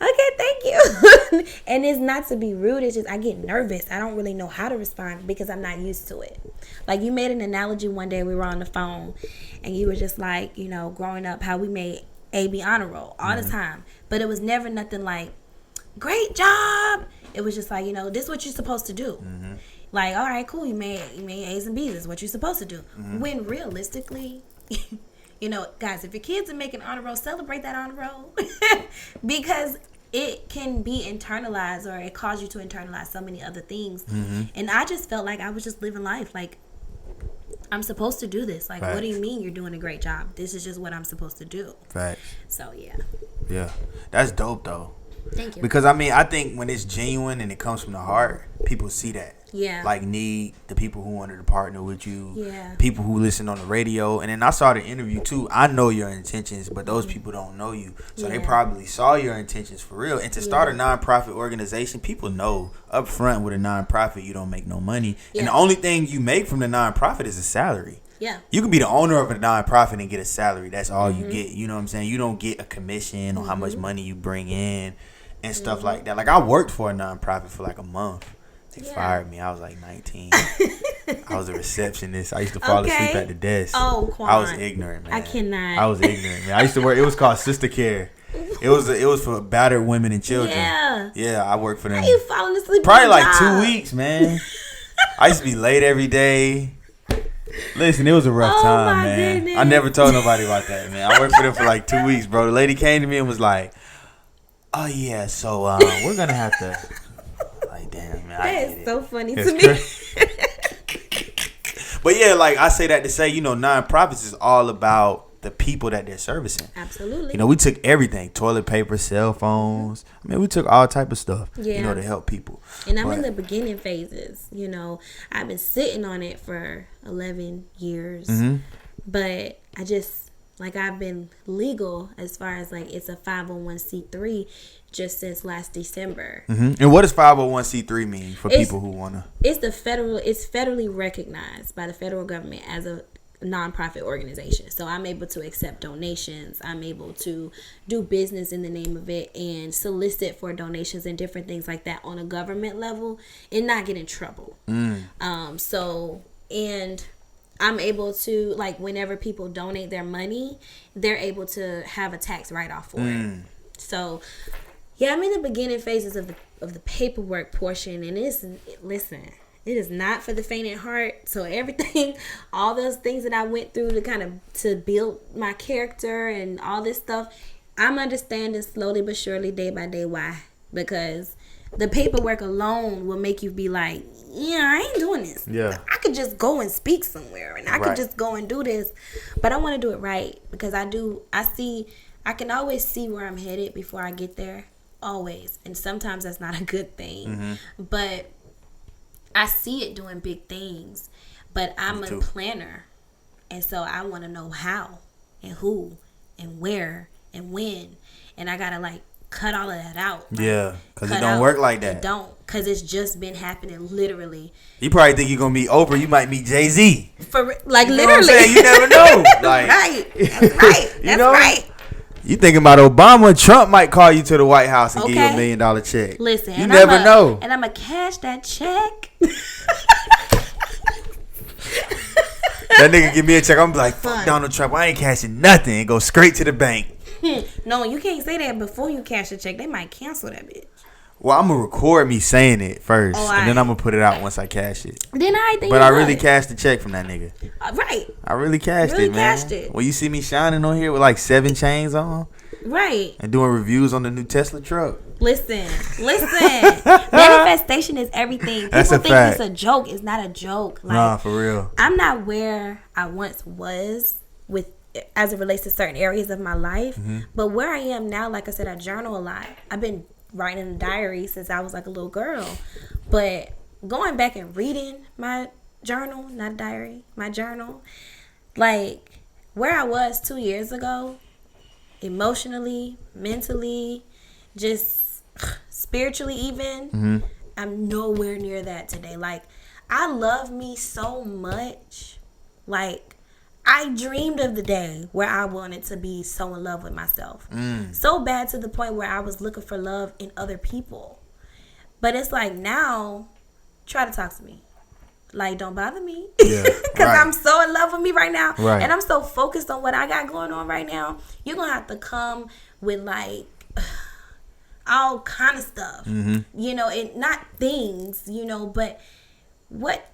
okay, thank you. And it's not to be rude. It's just I get nervous. I don't really know how to respond because I'm not used to it. Like, you made an analogy one day, we were on the phone, and you were just like, you know, growing up, how we made AB honor roll all the time. But it was never nothing like, great job. It was just like, you know, this is what you're supposed to do. Like, all right, cool, you made A's and B's. This is what you're supposed to do. When realistically, you know, guys, if your kids are making honor roll, celebrate that honor roll. Because it can be internalized, or it caused you to internalize so many other things. And I just felt like I was just living life. Like, I'm supposed to do this. Like, Facts. what do you mean you're doing a great job? This is just what I'm supposed to do. Facts. So, yeah. Yeah. That's dope, though. Thank you. Because, I mean, I think when it's genuine and it comes from the heart, people see that. Yeah. Like, need the people who wanted to partner with you. Yeah. People who listen on the radio. And then I saw the interview, too. I know your intentions, but those people don't know you. So they probably saw your intentions for real. And to start a nonprofit organization, people know up front with a nonprofit, you don't make no money. Yeah. And the only thing you make from the nonprofit is a salary. Yeah. You can be the owner of a nonprofit and get a salary. That's all you get. You know what I'm saying? You don't get a commission on how much money you bring in and stuff like that. Like, I worked for a nonprofit for like a month. They fired me. I was like 19. I was a receptionist. I used to fall asleep at the desk. Oh, Quan. I was ignorant, man. I cannot. I was ignorant, man. I used to work. It was called Sister Care. It was for battered women and children. Yeah. Yeah, I worked for them. How you falling asleep? Probably like 2 weeks, man. I used to be late every day. Listen, it was a rough time, man. Goodness. I never told nobody about that, man. I worked for them for like 2 weeks, bro. The lady came to me and was like, "Oh yeah, so we're gonna have to." Like, damn, man. That is so funny It's to me. But yeah, like I say that to say, nonprofits is all about the people that they're servicing. Absolutely. We took everything: toilet paper, cell phones. I mean, we took all type of stuff. Yeah. To help people. And I'm in the beginning phases. I've been sitting on it for 11 years, but I just I've been legal as far as it's a 501c3 just since last December. And what does 501c3 mean for people who wanna? It's federally recognized by the federal government as a nonprofit organization. So I'm able to accept donations. I'm able to do business in the name of it and solicit for donations and different things like that on a government level and not get in trouble. And I'm able to, whenever people donate their money, they're able to have a tax write-off for it. So, yeah, I'm in the beginning phases of the paperwork portion, and listen, it is not for the faint at heart. So everything, all those things that I went through to build my character and all this stuff, I'm understanding slowly but surely, day by day, why. Because the paperwork alone will make you be like, yeah, I ain't doing this. Yeah. I could just go and speak somewhere, and I could just go and do this. But I want to do it right, because I can always see where I'm headed before I get there. Always. And sometimes that's not a good thing. But I see it doing big things. But I'm a planner. And so I want to know how and who and where and when. And I got to cut all of that out. Yeah, because it don't work like that. It don't, because it's just been happening literally. You probably think you're going to meet Oprah. You might meet Jay-Z. Literally. Know what I'm saying? You never know. Right. That's right. That's right. You thinking about Obama? Trump might call you to the White House and give you $1 million check. Listen, you never know. And I'm going to cash that check. That nigga give me a check. I'm like, fuck Donald Trump. I ain't cashing nothing. It goes straight to the bank. No, you can't say that before you cash a check. They might cancel that bitch. Well, I'm going to record me saying it first. And then I'm going to put it out once I cash it. Then I think. But I really cashed the check from that nigga. Right. I really cashed it, man. Well, you see me shining on here with 7 chains on. Right. And doing reviews on the new Tesla truck. Listen. Manifestation is everything. People think fact. it's a joke. It's not a joke. Nah, for real. I'm not where I once was as it relates to certain areas of my life. But where I am now, like I said, I journal a lot. I've been writing a diary since I was a little girl. But going back and reading my journal, not a diary, my journal, where I was 2 years ago, emotionally, mentally, just spiritually even, I'm nowhere near that today. I love me so much. I dreamed of the day where I wanted to be so in love with myself. So bad to the point where I was looking for love in other people. But it's now, try to talk to me. Don't bother me. Because I'm so in love with me right now. Right. And I'm so focused on what I got going on right now. You're going to have to come with all kind of stuff. And not things, but what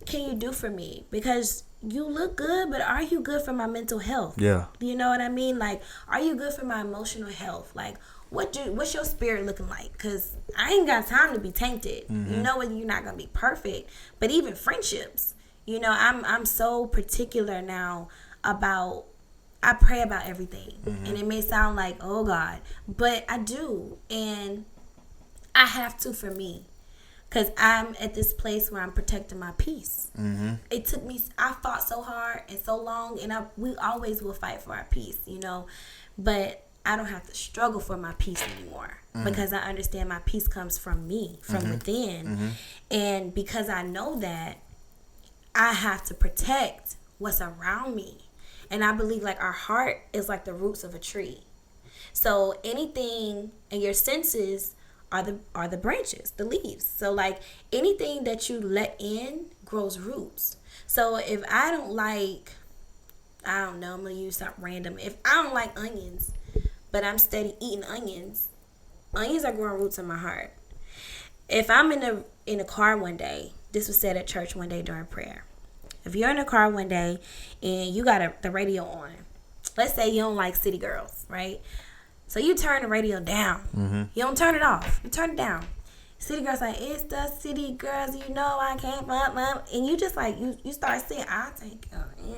can you do for me? Because you look good, but are you good for my mental health? Yeah. You know what I mean? Are you good for my emotional health? What's your spirit looking like? Because I ain't got time to be tainted. You know you're not going to be perfect. But even friendships, You know, I'm so particular now about, I pray about everything. And it may sound like, oh God, but I do. And I have to for me. Because I'm at this place where I'm protecting my peace. It took me, I fought so hard and so long, and we always will fight for our peace, you know. But I don't have to struggle for my peace anymore because I understand my peace comes from me, from within. And because I know that, I have to protect what's around me. And I believe like our heart is like the roots of a tree. So anything, and your senses are the branches, the leaves. So like anything that you let in grows roots. So if I don't like, I don't know, I'm gonna use something random. If I don't like onions, but I'm steady eating onions are growing roots in my heart. If I'm in a car one day, this was said at church one day during prayer. If you're in a car one day and you got the radio on, let's say you don't like City Girls, right? So you turn the radio down. You don't turn it off. You turn it down. City Girls like, it's the City Girls, you know I can't fuck. And you just like, you start singing, I'll take you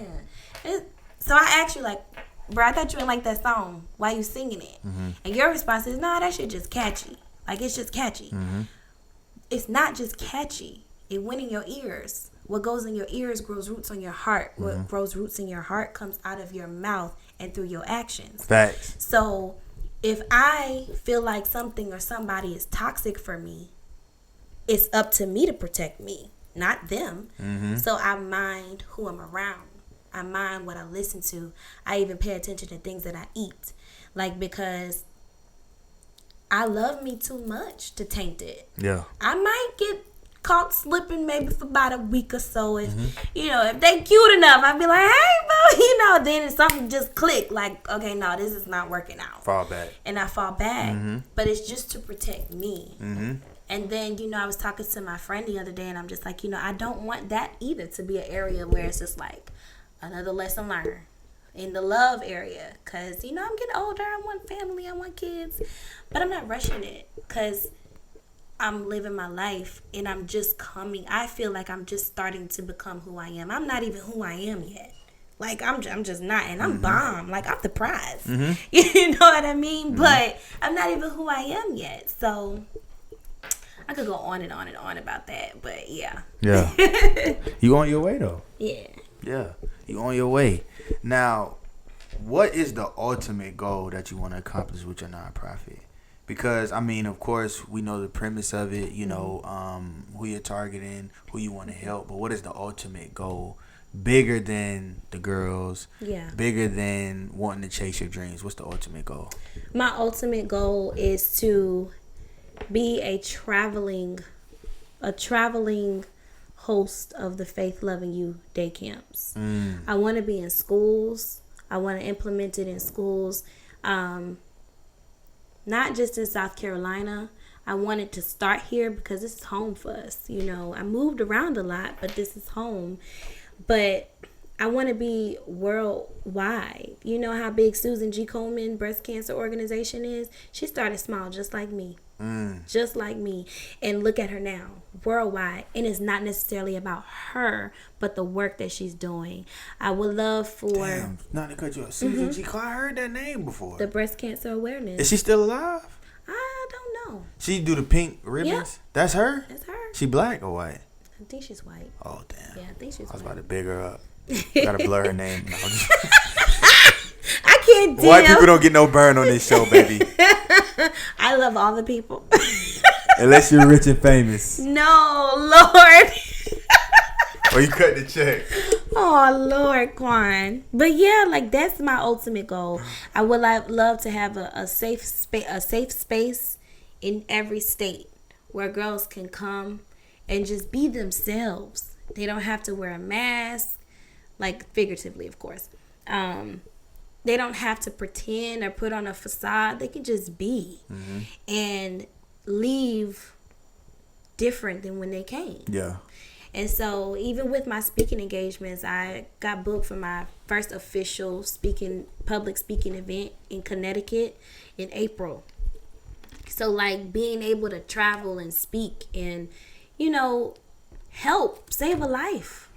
in. So I asked you like, bro, I thought you didn't like that song. Why you singing it? And your response is, nah, that shit just catchy. Like, it's just catchy. It's not just catchy. It went in your ears. What goes in your ears grows roots on your heart. What grows roots in your heart comes out of your mouth and through your actions. Facts. So if I feel like something or somebody is toxic for me, it's up to me to protect me, not them. So I mind who I'm around. I mind what I listen to. I even pay attention to things that I eat. Like, because I love me too much to taint it. Yeah. I might get caught slipping maybe for about a week or so. If you know, if they cute enough, I'd be like, hey, bro, you know, then something just click. Like, okay, no, this is not working out. Fall back. And I fall back. But it's just to protect me. And then, you know, I was talking to my friend the other day, and I'm just like, you know, I don't want that either to be an area where it's just like another lesson learned in the love area. Because, you know, I'm getting older. I want family. I want kids. But I'm not rushing it because I'm living my life and I'm just coming. I feel like I'm just starting to become who I am. I'm not even who I am yet. Like, I'm just not. And I'm bomb. Like, I'm the prize. You know what I mean? But I'm not even who I am yet. So I could go on and on and on about that. But yeah. Yeah. You on your way, though. Yeah. Yeah. You on your way. Now, what is the ultimate goal that you want to accomplish with your nonprofit? Because, I mean, of course, we know the premise of it, you know, who you're targeting, who you want to help. But what is the ultimate goal? Bigger than the girls. Yeah. Bigger than wanting to chase your dreams. What's the ultimate goal? My ultimate goal is to be a traveling host of the Faith Loving You day camps. I want to be in schools. I want to implement it in schools. Not just in South Carolina. I wanted to start here because this is home for us. You know, I moved around a lot, but this is home. But I want to be worldwide. You know how big Susan G. Komen breast cancer organization is? She started small, just like me. Just like me. And look at her now, worldwide. And it's not necessarily about her, but the work that she's doing. I would love for... Damn, not to cut you off. Susan G. I heard that name before. The breast cancer awareness. Is she still alive? I don't know. She do the pink ribbons? Yep. That's her? That's her. She black or white? I think she's white. Oh, damn. Yeah, I think she's white. I was about to big her up. Gotta blur her name. No, I can't deal. White people don't get no burn on this show, baby. I love all the people. Unless you're rich and famous. No, Lord. Or you cut the check. Oh, Lord, Quan. But yeah, like, that's my ultimate goal. I would love to have a safe space in every state where girls can come and just be themselves. They don't have to wear a mask, like, figuratively, of course. They don't have to pretend or put on a facade. They can just be and leave different than when they came. Yeah. And so even with my speaking engagements, I got booked for my first official public speaking event in Connecticut in April. So, like, being able to travel and speak and, you know, help save a life.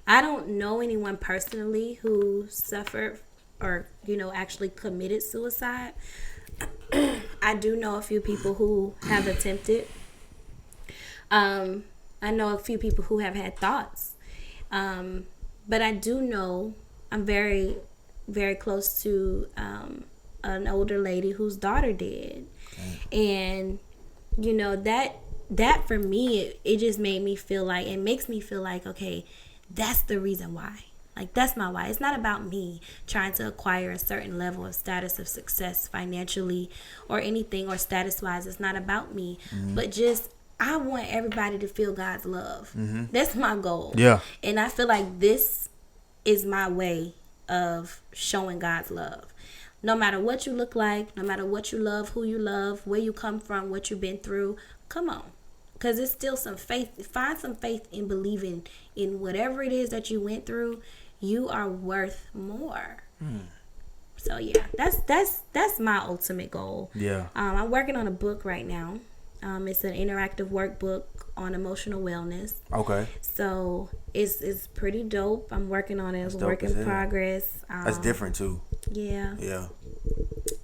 I don't know anyone personally who suffered or, actually committed suicide. I do know a few people who have attempted. I know a few people who have had thoughts. But I do know I'm very, very close to an older lady whose daughter did. And, that for me, it just made me feel like, it makes me feel like, okay, that's the reason why. Like, that's my why. It's not about me trying to acquire a certain level of status of success financially or anything, or status-wise. It's not about me. But just, I want everybody to feel God's love. That's my goal. Yeah. And I feel like this is my way of showing God's love. No matter what you look like, no matter what you love, who you love, where you come from, what you've been through, come on. Because it's still some faith. Find some faith in believing in whatever it is that you went through. You are worth more. So yeah, that's my ultimate goal. Yeah. I'm working on a book right now. It's an interactive workbook on emotional wellness. Okay. So it's pretty dope. I'm working on it. It's a work in progress. That's different too. Yeah. Yeah.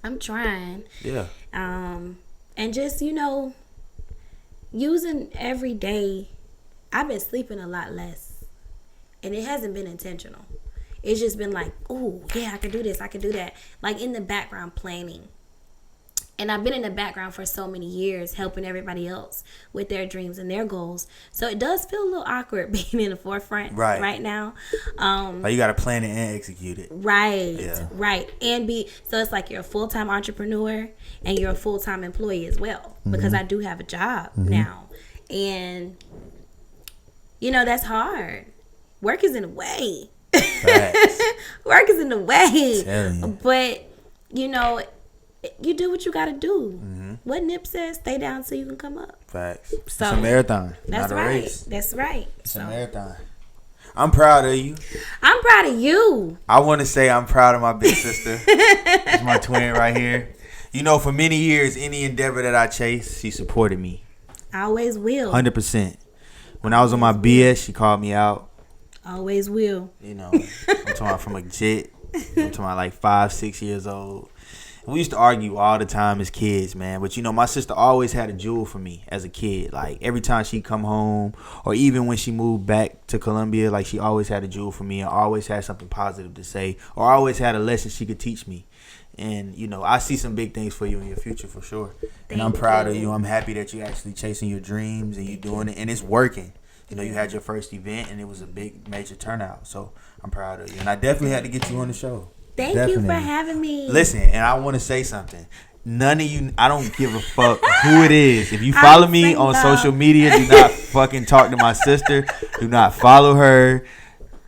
I'm trying. Yeah. And just, using every day, I've been sleeping a lot less. And it hasn't been intentional. It's just been like, oh, yeah, I can do this. I can do that. Like in the background planning. And I've been in the background for so many years helping everybody else with their dreams and their goals. So it does feel a little awkward being in the forefront right now. Like you got to plan it and execute it. Right. Yeah. Right. So it's like you're a full-time entrepreneur and you're a full-time employee as well. Because I do have a job now. And, that's hard. Work is in the way. Work is in the way. But, you do what you got to do. What Nip says, stay down so you can come up. Facts. So, it's a marathon, that's not a right. race. That's right. It's a marathon. I'm proud of you. I'm proud of you. I want to say I'm proud of my big sister. It's my twin right here. For many years, any endeavor that I chased, she supported me. I always will. 100%. When I was on my BS, she called me out. Always will. I'm talking about from a jet. I'm talking about like 5-6 years old. We used to argue all the time as kids, man. But, my sister always had a jewel for me as a kid. Like, every time she'd come home, or even when she moved back to Columbia, like, she always had a jewel for me and always had something positive to say, or always had a lesson she could teach me. And, I see some big things for you in your future for sure. And I'm proud of you. I'm happy that you're actually chasing your dreams and you're doing it. And it's working. You had your first event and it was a big, major turnout. So I'm proud of you. And I definitely had to get you on the show. Thank you for having me. Listen, and I want to say something. None of you, I don't give a fuck who it is. If you follow me on social media, do not fucking talk to my sister. Do not follow her.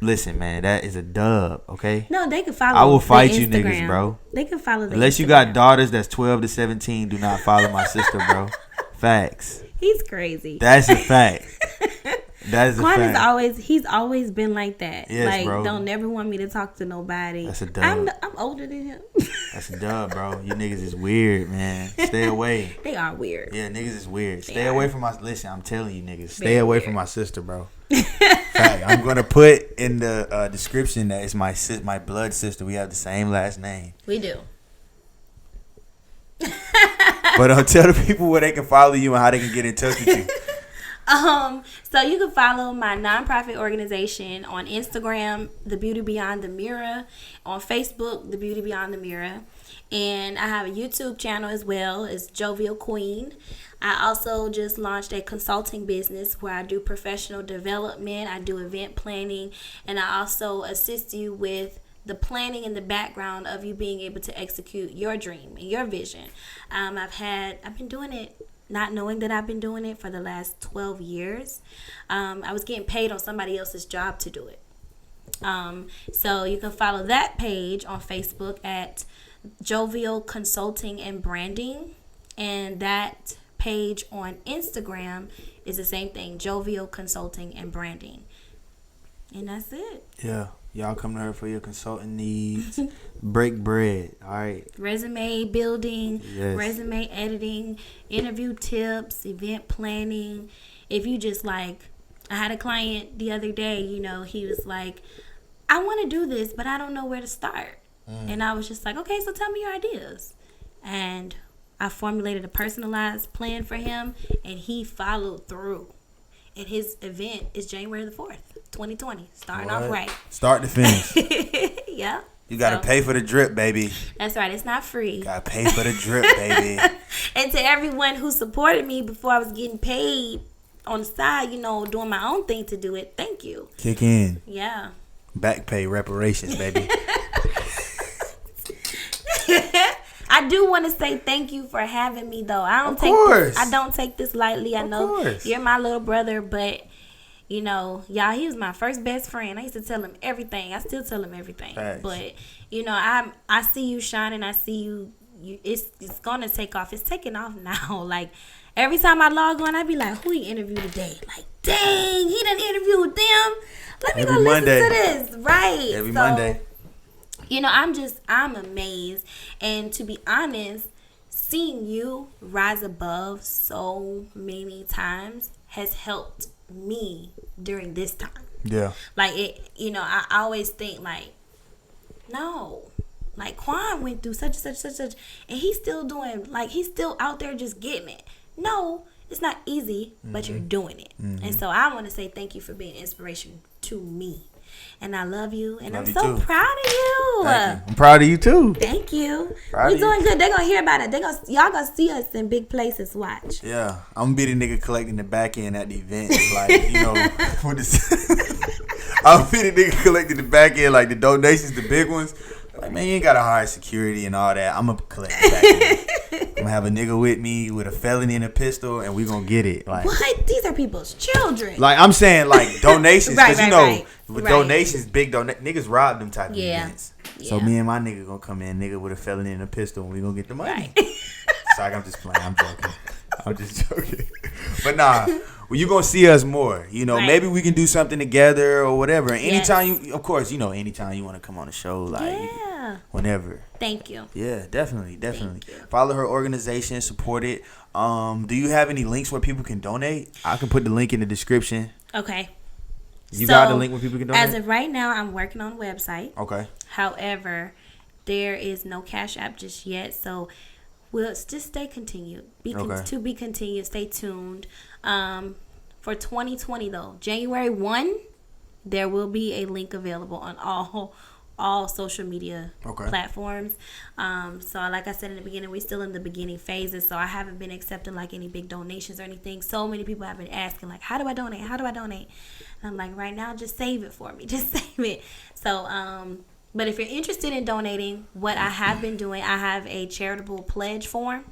Listen, man, that is a dub, okay? No, they can follow. I will fight the you Instagram. niggas, bro. They can follow the Unless Instagram. you got daughters that's 12 to 17, do not follow my sister, bro. Facts. He's crazy. That's a fact. That is a fact. He's always been like that. Yes, like, bro. Don't never want me to talk to nobody. That's a dub. I'm older than him. That's a dub, bro. You niggas is weird, man. Stay away. They are weird. Yeah, niggas is weird. Stay away from my... Listen, I'm telling you, niggas. Stay away from my sister, bro. Fact. I'm going to put in the description that it's my blood sister. We have the same last name. We do. But tell the people where they can follow you and how they can get in touch with you. So you can follow my nonprofit organization on Instagram, The Beauty Beyond the Mirror, on Facebook, The Beauty Beyond the Mirror, and I have a YouTube channel as well. It's Jovial Queen. I also just launched a consulting business where I do professional development, I do event planning, and I also assist you with the planning in the background of you being able to execute your dream and your vision. I've been doing it not knowing that I've been doing it for the last 12 years. I was getting paid on somebody else's job to do it. So you can follow that page on Facebook at Jovial Consulting and Branding. And that page on Instagram is the same thing, Jovial Consulting and Branding. And that's it. Yeah. Y'all come to her for your consulting needs. Break bread. All right. Resume building, yes. Resume editing, interview tips, event planning. If you just like I had a client the other day, he was like, I want to do this, but I don't know where to start. And I was just like, okay, so tell me your ideas. And I formulated a personalized plan for him, and he followed through. And his event is January the 4th, 2020. Starting off right. Start to finish. Yeah. You got to pay for the drip, baby. That's right. It's not free. Got to pay for the drip, baby. And to everyone who supported me before I was getting paid on the side, doing my own thing to do it, thank you. Kick in. Yeah. Back pay reparations, baby. I do want to say thank you for having me, though. I don't take this lightly. I know you're my little brother, but y'all, he was my first best friend. I used to tell him everything. I still tell him everything. Thanks. But I see you shining. I see you. It's gonna take off. It's taking off now. Like every time I log on, I be like, who he interviewed today? Like, dang, he done interviewed them. Let me go listen to this. Right. Every Monday. I'm amazed. And to be honest, seeing you rise above so many times has helped me during this time. Yeah. Like I always think like, no, like Quan went through such and such, and he's still out there just getting it. No, it's not easy, but you're doing it. And so I want to say thank you for being inspiration to me. And I love you, and I'm so proud of you. I'm proud of you too. Thank you. We're doing good. They're gonna hear about it. Y'all gonna see us in big places. Watch. Yeah, I'm gonna be the nigga collecting the back end at the event. Like I'll be the nigga collecting the back end, like the donations, the big ones. Like, man, you ain't gotta hire security and all that. I'm gonna collect the back end. I'm gonna have a nigga with me with a felony and a pistol, and we gonna get it. Like, what? These are people's children. Like, I'm saying, like, donations. Because, with right. donations, niggas rob them type of events. So me and my nigga gonna come in, nigga with a felony and a pistol, and we gonna get the money. Right. Sorry, I'm just playing. I'm just joking. But nah, well, you gonna see us more. Maybe we can do something together or whatever. Anytime anytime you want to come on the show, like, whenever. Thank you. Yeah, definitely. Follow her organization, support it. Do you have any links where people can donate? I can put the link in the description. Okay. You got a link where people can donate? As of right now, I'm working on a website. Okay. However, there is no Cash App just yet, so we'll just stay continued. To be continued. Stay tuned. For 2020 though, January 1, there will be a link available on all social media platforms. So like I said in the beginning, we're still in the beginning phases, so I haven't been accepting like any big donations or anything. So many people have been asking like, how do I donate? And I'm like, right now, just save it for me. Just save it. So but if you're interested in donating, what I have been doing, I have a charitable pledge form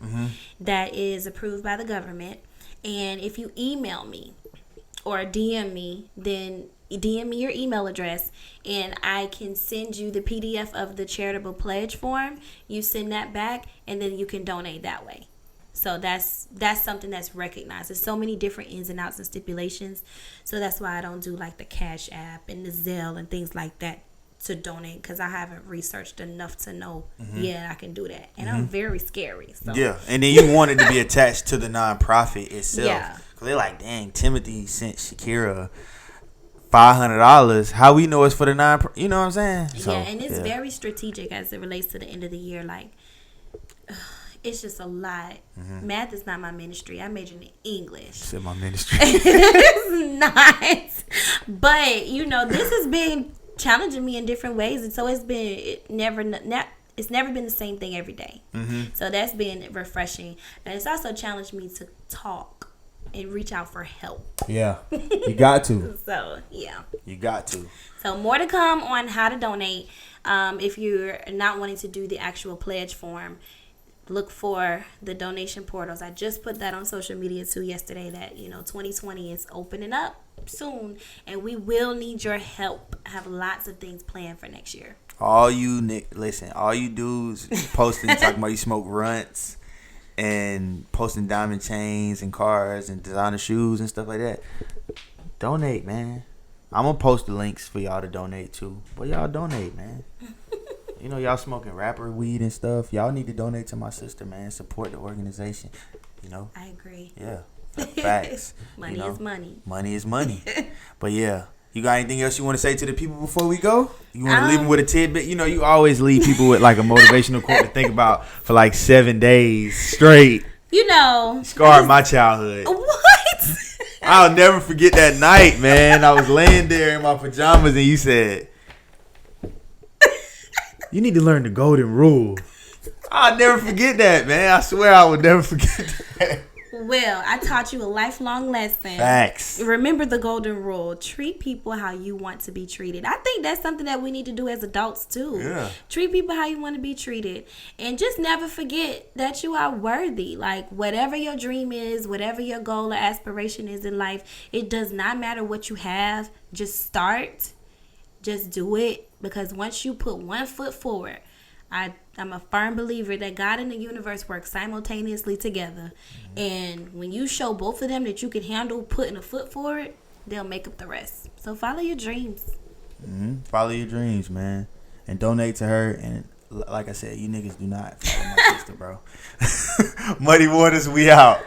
that is approved by the government. And if you email me or DM me, then DM me your email address, and I can send you the PDF of the charitable pledge form. You send that back, and then you can donate that way. So that's something that's recognized. There's so many different ins and outs and stipulations. So that's why I don't do like the Cash App and the Zelle and things like that to donate, because I haven't researched enough to know I can do that. And I'm very scary. So. Yeah, and then you want it to be attached to the nonprofit itself. Yeah. Because they're like, dang, Timothy sent Shakerah $500. How we know it's for the nonprofit? You know what I'm saying? So, and it's very strategic as it relates to the end of the year. Like, it's just a lot. Math is not my ministry. I majored in English. It's in my ministry. It's not. But, this has been challenging me in different ways, and so it's never been the same thing every day. So that's been refreshing, and it's also challenged me to talk and reach out for help. Yeah, you got to. So you got to. So more to come on how to donate. If you're not wanting to do the actual pledge form, look for the donation portals. I just put that on social media too yesterday, that 2020 is opening up soon, and we will need your help. I have lots of things planned for next year. All you dudes posting talking about you smoke runts and posting diamond chains and cars and designer shoes and stuff like that. Donate, man. I'm gonna post the links for y'all to donate too. But y'all donate, man. Y'all smoking rapper weed and stuff. Y'all need to donate to my sister, man. Support the organization. I agree. Yeah. Facts. Money is money. Money is money. But yeah. You got anything else you want to say to the people before we go? You want to leave them with a tidbit? You know, you always leave people with like a motivational quote to think about for like 7 days straight. You know. Scarred my childhood. What? I'll never forget that night, man. I was laying there in my pajamas and you said, you need to learn the golden rule. I'll never forget that, man. I swear I would never forget that. Well, I taught you a lifelong lesson. Facts. Remember the golden rule. Treat people how you want to be treated. I think that's something that we need to do as adults too. Yeah. Treat people how you want to be treated. And just never forget that you are worthy. Like whatever your dream is, whatever your goal or aspiration is in life, it does not matter what you have. Just start. Just do it. Because once you put one foot forward, I'm a firm believer that God and the universe work simultaneously together. And when you show both of them that you can handle putting a foot forward, they'll make up the rest. So follow your dreams. Follow your dreams, man. And donate to her. And like I said, you niggas do not follow my sister, bro. Muddy Waterz, we out.